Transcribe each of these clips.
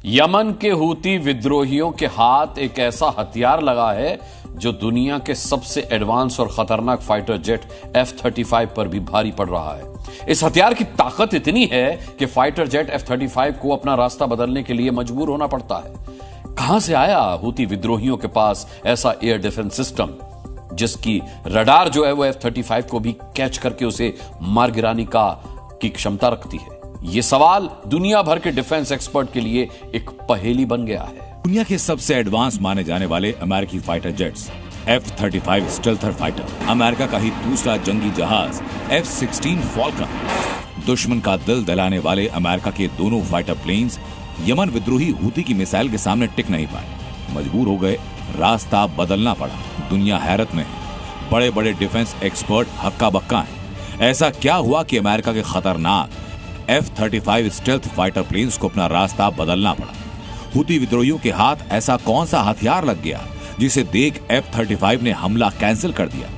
Yemen के Houthi विद्रोहियों के हाथ एक ऐसा हथियार लगा है जो दुनिया के सबसे एडवांस और खतरनाक फाइटर जेट F-35 पर भी भारी पड़ रहा है। इस हथियार की ताकत इतनी है कि फाइटर जेट F-35 को अपना रास्ता बदलने के लिए मजबूर होना पड़ता है। कहां से आया हूती विद्रोहियों के पास ऐसा एयर डिफेंस सिस्टम जिसकी रडार जो है वो F-35 को भी कैच करके उसे मार गिराने की क्षमता रखती है? ये सवाल दुनिया भर के डिफेंस एक्सपर्ट के लिए एक पहेली बन गया है। दुनिया के सबसे एडवांस माने जाने वाले अमेरिकी fighter jets F-35 stealth fighter, America का ही दूसरा जंगी जहाज F-16 फॉल्कन, दुश्मन का दिल दहलाने वाले अमेरिका के दोनों फाइटर प्लेन्स यमन विद्रोही हूती की मिसाइल के सामने टिक नहीं पाए, मजबूर हो गए, रास्ता बदलना पड़ा। दुनिया हैरत में है, बड़े बड़े डिफेंस एक्सपर्ट हक्का बक्का हैं। ऐसा क्या हुआ कि अमेरिका के खतरनाक F-35 स्टेल्थ फाइटर प्लेन्स को अपना रास्ता बदलना पड़ा? हूती विद्रोहियों के हाथ ऐसा कौन सा हथियार लग गया जिसे देख F-35 ने हमला कैंसिल कर दिया?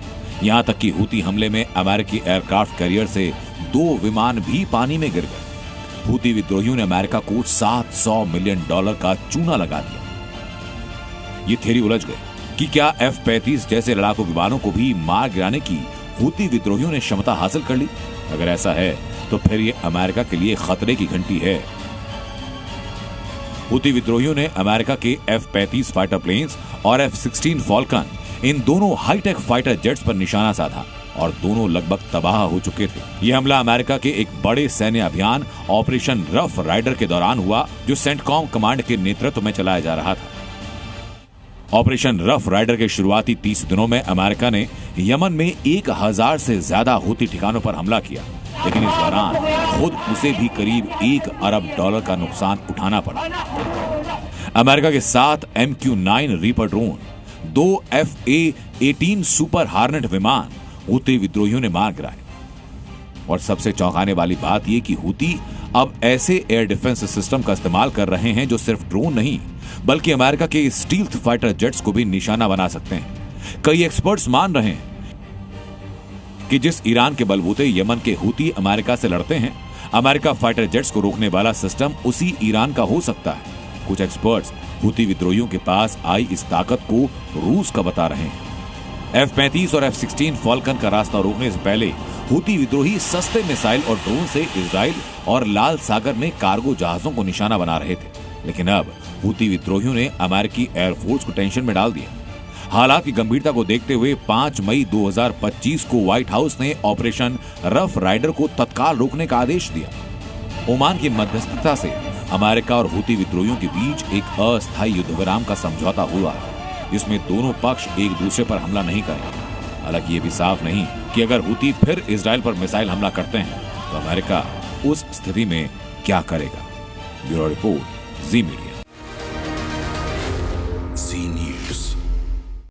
यहां तक कि हूती हमले में अमेरिकी एयरक्राफ्ट कैरियर से 2 विमान भी पानी में गिर गए। हूती विद्रोहियों ने अमेरिका को $700 मिलियन का चूना लगा दिया। ये थ्योरी उलझ गई कि क्या F-35 जैसे लड़ाकू विमानों को भी मार गिराने की हूती विद्रोहियों ने क्षमता हासिल कर ली? अगर ऐसा है तो फिर ये अमेरिका के लिए खतरे की घंटी है। हूती विद्रोहियों ने अमेरिका के F-35 फाइटर प्लेन्स और F-16 फॉल्कन, इन दोनों हाईटेक फाइटर जेट्स पर निशाना साधा और दोनों लगभग तबाह हो चुके थे। यह हमला अमेरिका के एक बड़े सैन्य अभियान ऑपरेशन रफ राइडर के दौरान हुआ, जो सेंटकॉम कमांड के नेतृत्व में चलाया जा रहा था। ऑपरेशन रफ राइडर के शुरुआती 30 दिनों में अमेरिका ने यमन में 1000 से ज्यादा हूती ठिकानों पर हमला किया, लेकिन इस दौरान खुद उसे भी करीब $1 अरब का नुकसान उठाना पड़ा। अमेरिका के 7 MQ-9 reaper drone, 2 FA-18 super हार्नेट विमान हूती विद्रोहियों ने मार गिराए। और सबसे चौंकाने वाली बात यह कि हूती अब ऐसे एयर डिफेंस सिस्टम का इस्तेमाल कर रहे हैं जो सिर्फ ड्रोन नहीं बल्कि अमेरिका के स्टील्थ फाइटर जेट्स को भी निशाना बना सकते हैं। कई एक्सपर्ट्स मान रहे हैं कि जिस ईरान के बलबूते यमन के हूती अमेरिका से लड़ते हैं, अमेरिका फाइटर जेट्स को रोकने वाला सिस्टम उसी ईरान का हो सकता है। कुछ एक्सपर्ट्स हूती विद्रोहियों के पास आई इस ताकत को रूस का बता रहे हैं। F-35 और F-16 फॉल्कन का रास्ता रोकने से पहले हूती विद्रोही सस्ते मिसाइल और ड्रोन से इजराइल और लाल सागर में कार्गो जहाजों को निशाना बना रहे थे, लेकिन अब हूती विद्रोहियों ने अमेरिकी एयरफोर्स को टेंशन में डाल दिया। हालात की गंभीरता को देखते हुए 5 मई 2025 को व्हाइट हाउस ने ऑपरेशन रफ राइडर को तत्काल रोकने का आदेश दिया। ओमान की मध्यस्थता से अमेरिका और हूती विद्रोहियों के बीच एक अस्थायी युद्धविराम का समझौता हुआ, जिसमें दोनों पक्ष एक दूसरे पर हमला नहीं करेंगे। हालांकि ये भी साफ नहीं कि अगर हूती फिर इजराइल पर मिसाइल हमला करते हैं तो अमेरिका उस स्थिति में क्या करेगा। ब्यूरो रिपोर्ट, जी मीडिया।